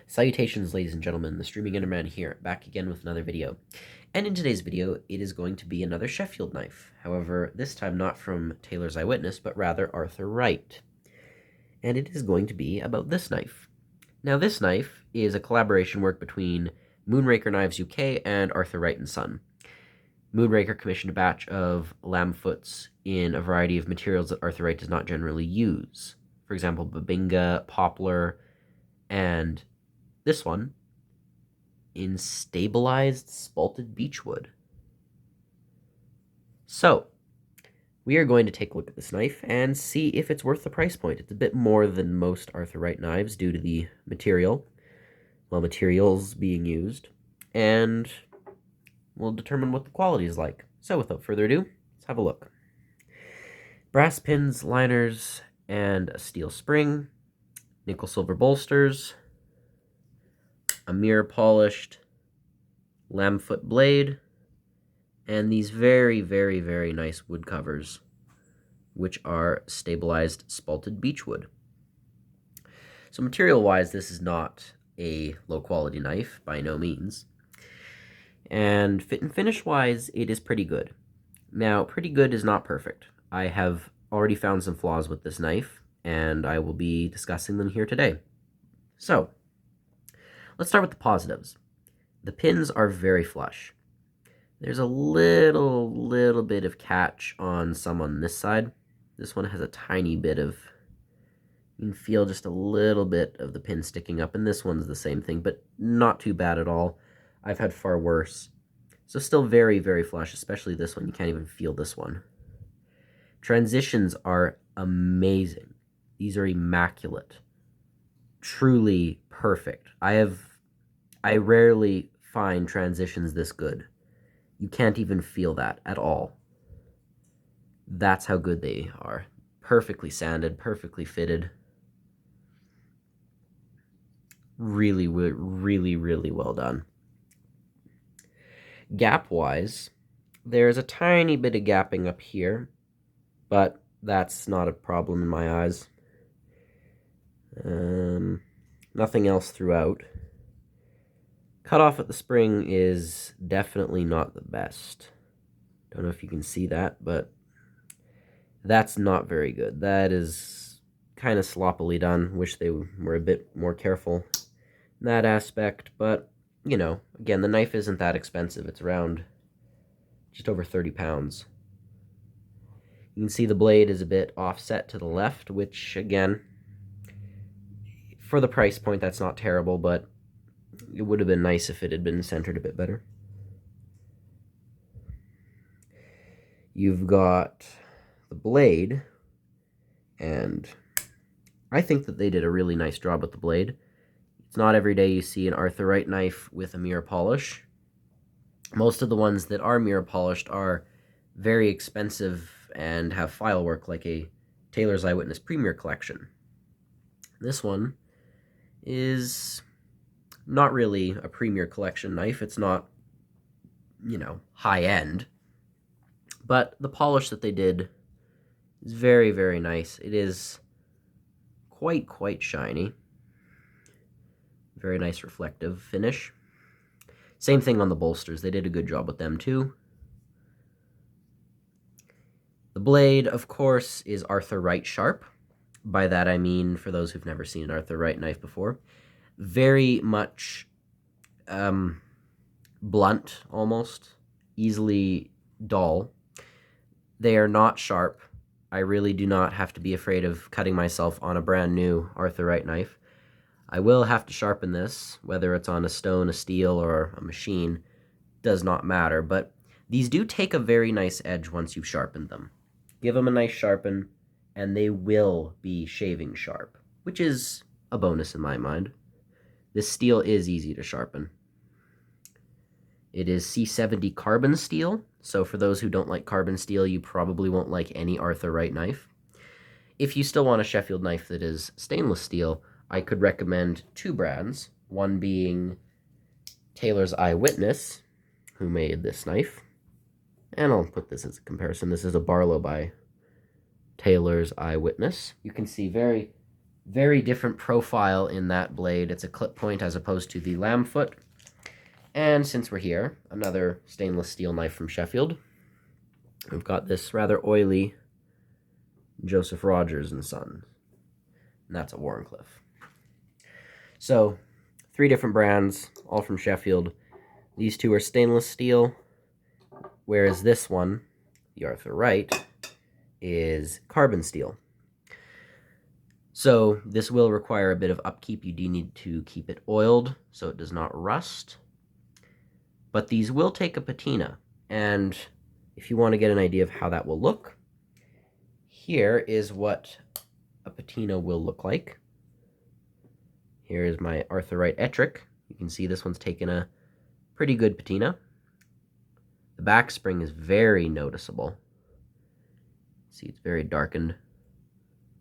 Salutations, ladies and gentlemen, the Streaming Enderman here, back again with another video. And in today's video, it is going to be another Sheffield knife. However, this time not from Taylor's Eyewitness, but rather Arthur Wright. And it is going to be about this knife. Now, this knife is a collaboration work between Moonraker Knives UK and Arthur Wright & Son. Moonraker commissioned a batch of Lambsfoots in a variety of materials that Arthur Wright does not generally use. For example, babinga, poplar, and this one in Stabalized Spalted Beechwood. So, we are going to take a look at this knife and see if it's worth the price point. It's a bit more than most Arthur Wright knives due to the materials being used, and we'll determine what the quality is like. So without further ado, let's have a look. Brass pins, liners, and a steel spring, nickel silver bolsters, a mirror polished Lambsfoot blade, and these very, very, very nice wood covers, which are Stabalized Spalted Beechwood. So material-wise, this is not a low-quality knife, by no means. And fit and finish-wise, it is pretty good. Now, pretty good is not perfect. I have already found some flaws with this knife, and I will be discussing them here today. So, let's start with the positives. The pins are very flush. There's a little bit of catch on some on this side. This one has a tiny bit of, you can feel just a little bit of the pin sticking up, and this one's the same thing, but not too bad at all. I've had far worse. So still very, very flush, especially this one. You can't even feel this one. Transitions are amazing. These are immaculate. Truly perfect. I rarely find transitions this good. You can't even feel that at all. That's how good they are. Perfectly sanded, perfectly fitted. Really, really well done. Gap-wise, there's a tiny bit of gapping up here, but that's not a problem in my eyes. Nothing else throughout. Cut off at the spring is definitely not the best. Don't know if you can see that, but that's not very good. That is kind of sloppily done. Wish they were a bit more careful in that aspect, but, you know, again, the knife isn't that expensive. It's around just over 30 pounds. You can see the blade is a bit offset to the left, which, again, for the price point, that's not terrible, but it would have been nice if it had been centered a bit better. You've got the blade, and I think that they did a really nice job with the blade. It's not every day you see an Arthur Wright knife with a mirror polish. Most of the ones that are mirror polished are very expensive and have file work, like a Taylor's Eyewitness Premier Collection. This one is not really a Premier Collection knife. It's not, you know, high-end. But the polish that they did is very, very nice. It is quite shiny. Very nice reflective finish. Same thing on the bolsters. They did a good job with them too. The blade, of course, is Arthur Wright sharp. By that I mean, for those who've never seen an Arthur Wright knife before, very much blunt, almost, easily dull. They are not sharp. I really do not have to be afraid of cutting myself on a brand new Arthur Wright knife. I will have to sharpen this, whether it's on a stone, a steel, or a machine, does not matter, but these do take a very nice edge once you've sharpened them. Give them a nice sharpen, and they will be shaving sharp, which is a bonus in my mind. This steel is easy to sharpen. It is C70 carbon steel, so for those who don't like carbon steel, you probably won't like any Arthur Wright knife. If you still want a Sheffield knife that is stainless steel, I could recommend two brands, one being Taylor's Eyewitness, who made this knife, and I'll put this as a comparison. This is a Barlow by Taylor's Eyewitness. You can see very Very different profile in that blade. It's a clip point as opposed to the Lambsfoot. And since we're here, another stainless steel knife from Sheffield. We've got this rather oily Joseph Rogers and Son, and that's a Wharncliffe. So, 3 different brands, all from Sheffield. These 2 are stainless steel, whereas this one, the Arthur Wright, is carbon steel. So this will require a bit of upkeep. You do need to keep it oiled so it does not rust. But these will take a patina, and if you want to get an idea of how that will look, here is what a patina will look like. Here is my Arthur Wright Ettrick. You can see this one's taken a pretty good patina. The back spring is very noticeable. See, it's very darkened.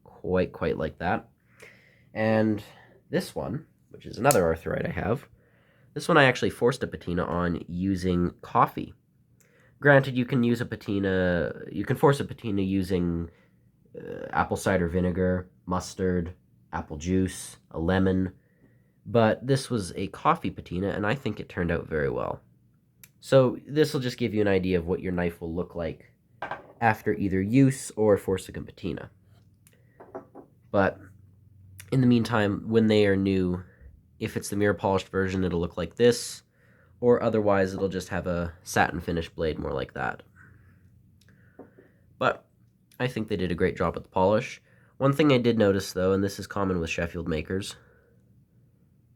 Quite like that. And this one, which is another Arthur Wright I have, this one I actually forced a patina on using coffee. Granted, you can use a patina, you can force a patina using apple cider vinegar, mustard, apple juice, a lemon, but this was a coffee patina, and I think it turned out very well. So this will just give you an idea of what your knife will look like after either use or forcing a patina. But in the meantime, when they are new, if it's the mirror polished version, it'll look like this, or otherwise it'll just have a satin finish blade more like that. But I think they did a great job with the polish. One thing I did notice though, and this is common with Sheffield makers,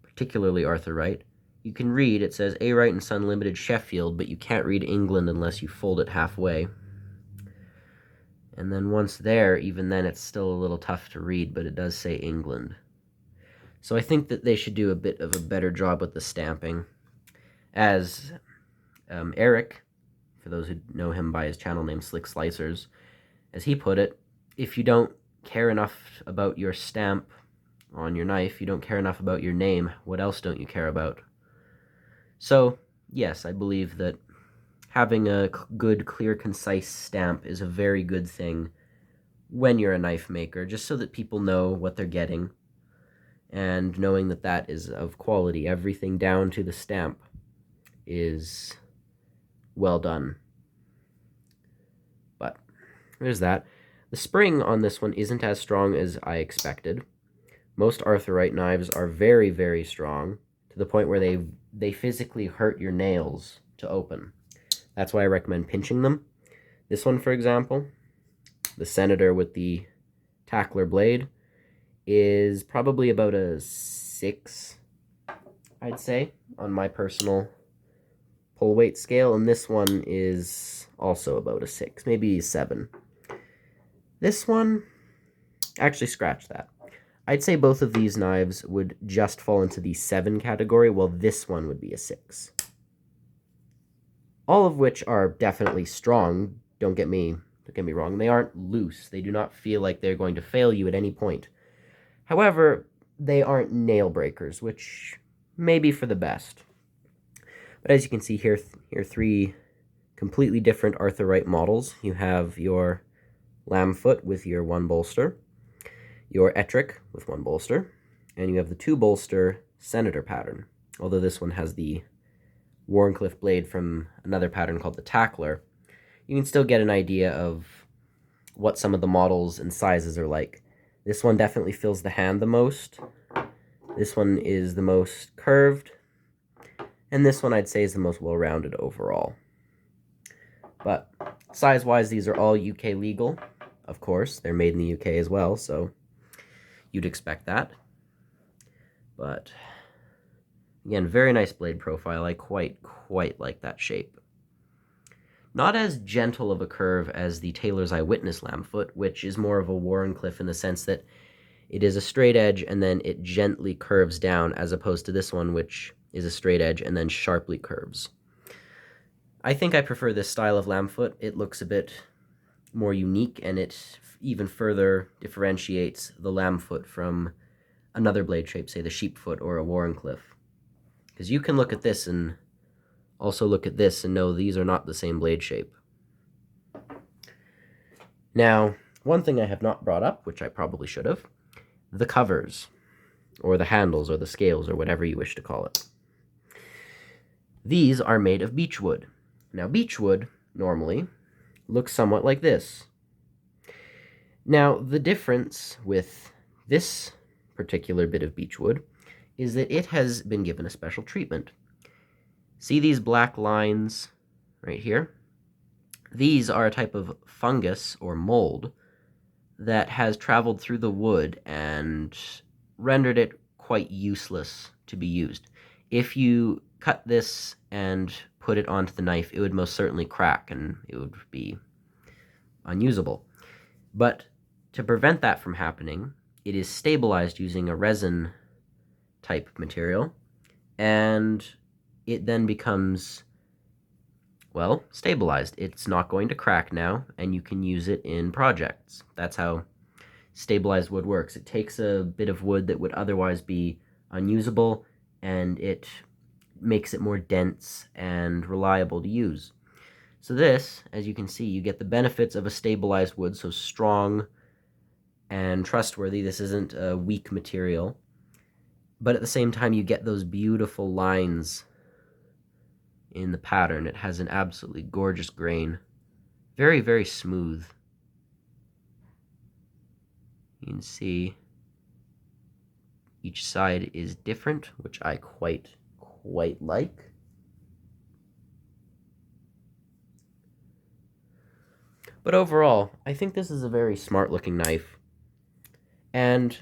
particularly Arthur Wright, you can read, it says A. Wright & Son Limited Sheffield, but you can't read England unless you fold it halfway. And then once there, even then it's still a little tough to read, but it does say England. So I think that they should do a bit of a better job with the stamping. As Eric, for those who know him by his channel name Slick Slicers, as he put it, if you don't care enough about your stamp on your knife, you don't care enough about your name, what else don't you care about? So, yes, I believe that having a good, clear, concise stamp is a very good thing when you're a knife maker, just so that people know what they're getting, and knowing that that is of quality. Everything down to the stamp is well done. But there's that. The spring on this one isn't as strong as I expected. Most Arthur Wright knives are very, very strong, to the point where they physically hurt your nails to open. That's why I recommend pinching them. This one, for example, the Senator with the tackler blade, is probably about a 6, I'd say, on my personal pull weight scale, and this one is also about a 6, maybe 7. This one, actually scratch that. I'd say both of these knives would just fall into the 7 category, while this one would be a 6. All of which are definitely strong, don't get me wrong. They aren't loose. They do not feel like they're going to fail you at any point. However, they aren't nail breakers, which may be for the best. But as you can see here are 3 completely different Arthur Wright models. You have your Lambsfoot with your 1 bolster, your Ettrick with 1 bolster, and you have the 2 bolster Senator pattern, although this one has the Wharncliffe blade from another pattern called the Tackler. You can still get an idea of what some of the models and sizes are like. This one definitely fills the hand the most. This one is the most curved. And this one I'd say is the most well-rounded overall. But size-wise, these are all UK legal. Of course, they're made in the UK as well, so you'd expect that. But again, very nice blade profile. I quite like that shape. Not as gentle of a curve as the Taylor's Eyewitness Lambsfoot, which is more of a Wharncliffe in the sense that it is a straight edge and then it gently curves down, as opposed to this one, which is a straight edge and then sharply curves. I think I prefer this style of Lambsfoot. It looks a bit more unique, and it even further differentiates the Lambsfoot from another blade shape, say the Sheepfoot or a Wharncliffe. Because you can look at this and also look at this and know these are not the same blade shape. Now, one thing I have not brought up, which I probably should have, the covers, or the handles, or the scales, or whatever you wish to call it. These are made of beechwood. Now, beechwood normally looks somewhat like this. Now, the difference with this particular bit of beechwood is that it has been given a special treatment. See these black lines right here? These are a type of fungus or mold that has traveled through the wood and rendered it quite useless to be used. If you cut this and put it onto the knife, it would most certainly crack and it would be unusable. But to prevent that from happening, it is stabilized using a resin type material, and it then becomes, well, stabilized. It's not going to crack now, and you can use it in projects. That's how stabilized wood works. It takes a bit of wood that would otherwise be unusable, and it makes it more dense and reliable to use. So this, as you can see, you get the benefits of a stabilized wood, so strong and trustworthy. This isn't a weak material. But at the same time, you get those beautiful lines in the pattern. It has an absolutely gorgeous grain. Very, very smooth. You can see each side is different, which I quite like. But overall, I think this is a very smart looking knife. And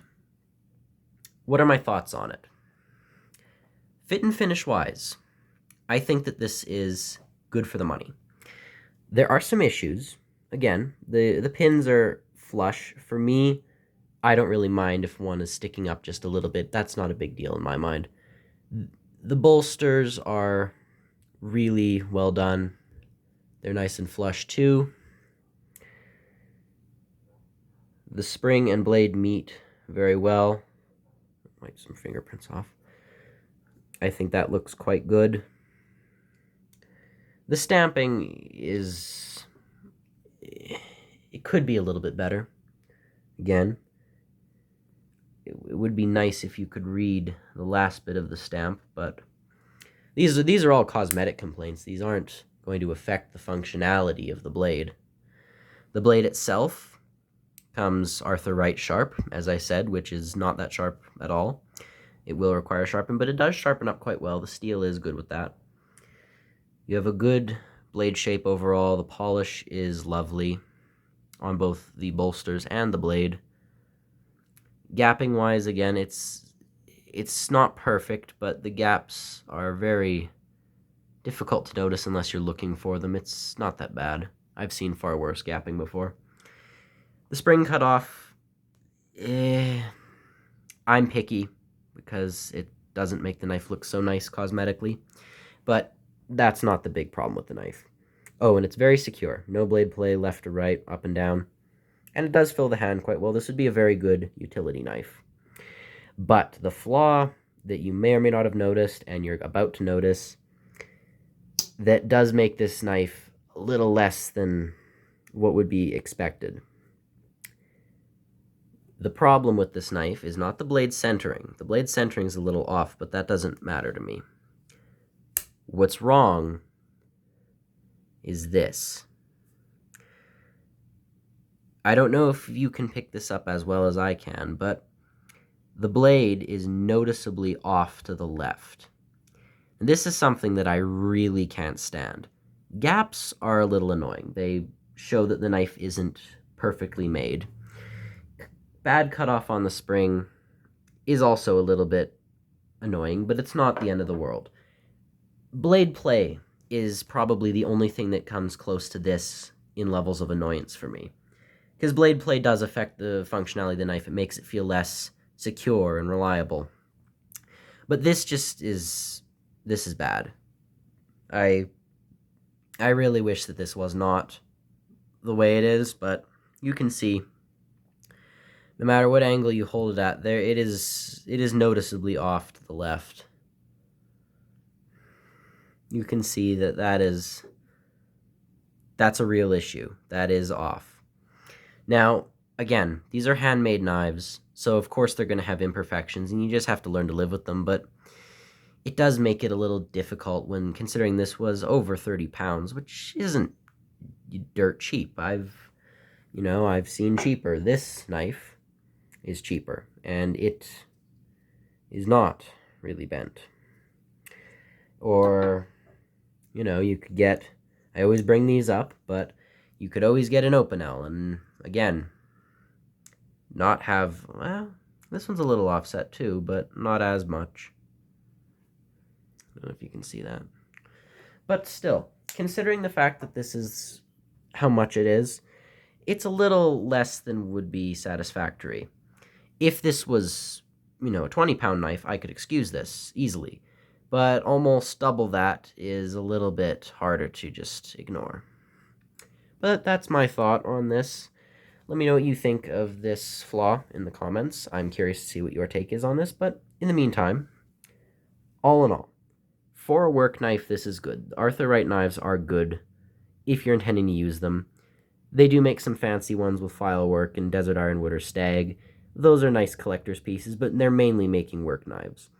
what are my thoughts on it? Fit and finish wise, I think that this is good for the money. There are some issues. Again, the pins are flush. For me, I don't really mind if one is sticking up just a little bit. That's not a big deal in my mind. The bolsters are really well done. They're nice and flush too. The spring and blade meet very well. Wipe some fingerprints off. I think that looks quite good. The stamping is... it could be a little bit better. Again, it would be nice if you could read the last bit of the stamp, but these are all cosmetic complaints. These aren't going to affect the functionality of the blade. The blade itself comes Arthur Wright sharp, as I said, which is not that sharp at all. It will require sharpen, but it does sharpen up quite well. The steel is good with that. You have a good blade shape overall. The polish is lovely on both the bolsters and the blade. Gapping wise, again, it's not perfect, but the gaps are very difficult to notice unless you're looking for them. It's not that bad. I've seen far worse gapping before. The spring cutoff, I'm picky because it doesn't make the knife look so nice cosmetically, but that's not the big problem with the knife. Oh, and it's very secure. No blade play left or right, up and down. And it does fill the hand quite well. This would be a very good utility knife. But the flaw that you may or may not have noticed, and you're about to notice, that does make this knife a little less than what would be expected. The problem with this knife is not the blade centering. The blade centering is a little off, but that doesn't matter to me. What's wrong is this. I don't know if you can pick this up as well as I can, but the blade is noticeably off to the left. And this is something that I really can't stand. Gaps are a little annoying. They show that the knife isn't perfectly made. Bad cutoff on the spring is also a little bit annoying, but it's not the end of the world. Blade play is probably the only thing that comes close to this in levels of annoyance for me. Because blade play does affect the functionality of the knife. It makes it feel less secure and reliable. But this is bad. I really wish that this was not the way it is, but you can see, no matter what angle you hold it at, it is noticeably off to the left. You can see that's a real issue. That is off. Now, again, these are handmade knives, so of course they're going to have imperfections, and you just have to learn to live with them, but it does make it a little difficult when considering this was over 30 pounds, which isn't dirt cheap. I've seen cheaper. This knife is cheaper, and it is not really bent. Or, you could get, I always bring these up, but you could always get an Opinel, and again, not have, well, this one's a little offset too, but not as much. I don't know if you can see that. But still, considering the fact that this is how much it is, it's a little less than would be satisfactory. If this was, a 20-pound knife, I could excuse this easily. But almost double that is a little bit harder to just ignore. But that's my thought on this. Let me know what you think of this flaw in the comments. I'm curious to see what your take is on this, but in the meantime, all in all, for a work knife, this is good. Arthur Wright knives are good if you're intending to use them. They do make some fancy ones with file work and desert ironwood or stag. Those are nice collector's pieces, but they're mainly making work knives.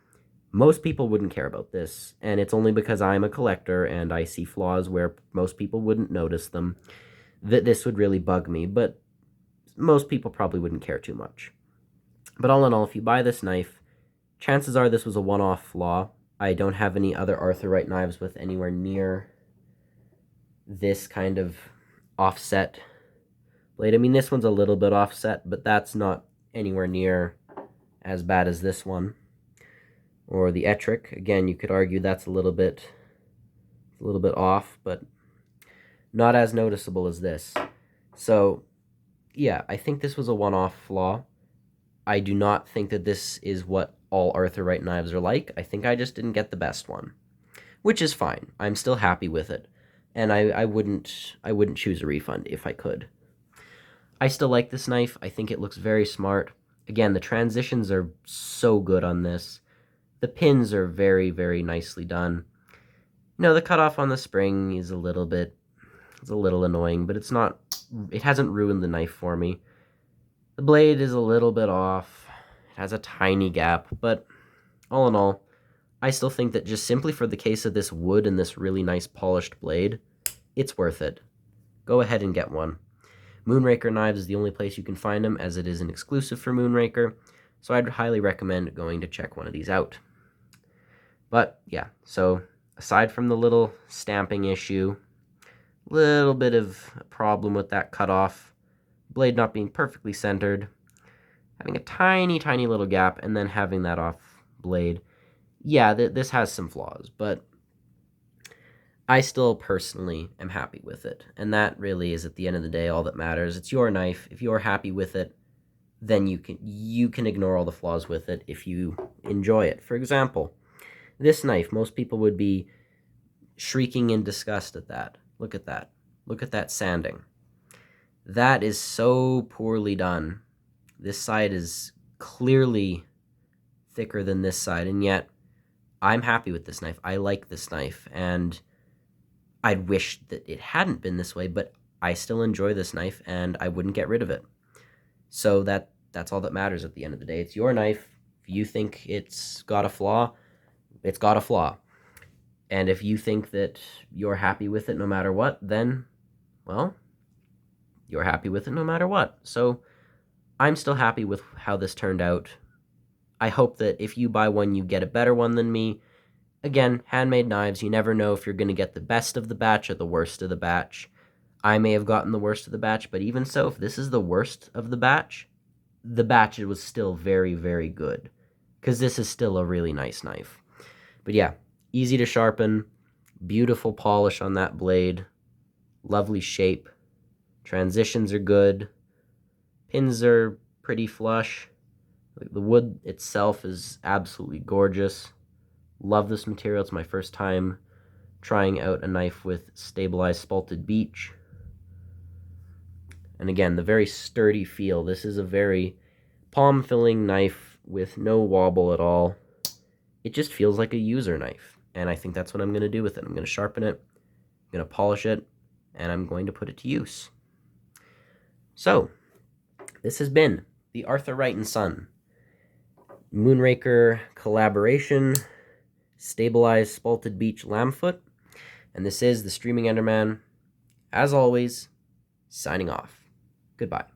Most people wouldn't care about this, and it's only because I'm a collector and I see flaws where most people wouldn't notice them that this would really bug me, but most people probably wouldn't care too much. But all in all, if you buy this knife, chances are this was a one-off flaw. I don't have any other Arthur Wright knives with anywhere near this kind of offset blade. I mean, this one's a little bit offset, but that's not anywhere near as bad as this one. Or the Ettrick, again, you could argue that's a little bit off, but not as noticeable as this. So, yeah, I think this was a one-off flaw. I do not think that this is what all Arthur Wright knives are like. I think I just didn't get the best one, which is fine. I'm still happy with it, and I wouldn't choose a refund if I could. I still like this knife. I think it looks very smart. Again, the transitions are so good on this. The pins are very, very nicely done. The cutoff on the spring is a little annoying, but it hasn't ruined the knife for me. The blade is a little bit off. It has a tiny gap, but all in all, I still think that just simply for the case of this wood and this really nice polished blade, it's worth it. Go ahead and get one. Moonraker Knives is the only place you can find them, as it is an exclusive for Moonraker, so I'd highly recommend going to check one of these out. But yeah, so aside from the little stamping issue, little bit of a problem with that cutoff, blade not being perfectly centered, having a tiny, tiny little gap, and then having that off blade, yeah, this has some flaws, but I still personally am happy with it, and that really is, at the end of the day, all that matters. It's your knife. If you're happy with it, then you can ignore all the flaws with it if you enjoy it. For example, this knife, most people would be shrieking in disgust at that. Look at that. Look at that sanding. That is so poorly done. This side is clearly thicker than this side, and yet I'm happy with this knife. I like this knife, and I'd wish that it hadn't been this way, but I still enjoy this knife, and I wouldn't get rid of it. So that's all that matters at the end of the day. It's your knife. If you think it's got a flaw, it's got a flaw. And if you think that you're happy with it no matter what, then, well, you're happy with it no matter what. So I'm still happy with how this turned out. I hope that if you buy one, you get a better one than me. Again, handmade knives, you never know if you're going to get the best of the batch or the worst of the batch. I may have gotten the worst of the batch, but even so, if this is the worst of the batch was still very, very good, because this is still a really nice knife. But yeah, easy to sharpen, beautiful polish on that blade, lovely shape, transitions are good, pins are pretty flush, the wood itself is absolutely gorgeous. Love this material. It's my first time trying out a knife with Stabalized Spalted Beech. And again, the very sturdy feel. This is a very palm-filling knife with no wobble at all. It just feels like a user knife. And I think that's what I'm going to do with it. I'm going to sharpen it, I'm going to polish it, and I'm going to put it to use. So, This has been the Arthur Wright and Son Moonraker collaboration, Stabilized Spalted Beech Lambsfoot, and this is the Streaming Enderman, as always, signing off. Goodbye.